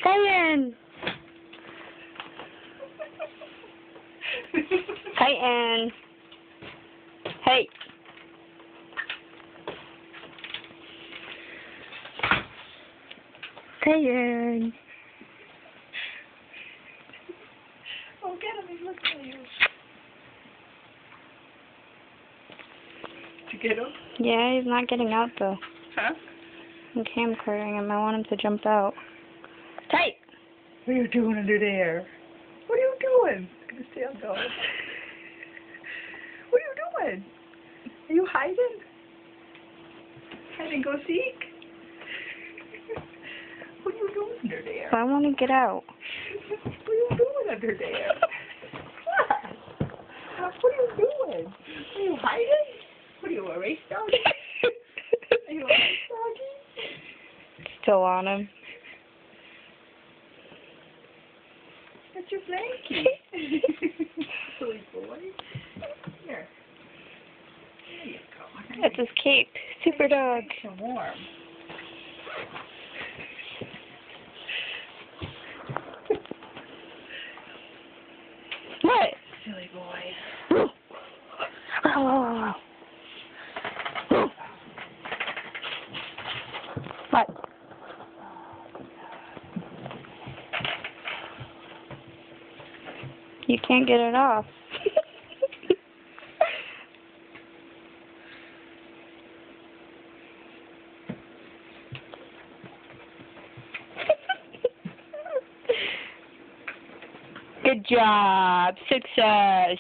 Titan! Titan! Hey! Titan! Oh, get him, he's looking at you. Did you get him? Yeah, he's not getting out though. Huh? I'm camcording him. I want him to jump out. Tight! What are you doing under there? What are you doing? Look at his tail go. What are you doing? Are you hiding? Hide and go seek? What are you doing under there? I want to get out. What are you doing under there? What are you doing? Are you hiding? What are you, a race dog? Are you a race doggy? Still on him. That's your blankie. Silly boy. Here. There you go. That's his cape. Super dog. Nice and warm. What? Silly boy. What? You can't get it off. Good job. Success.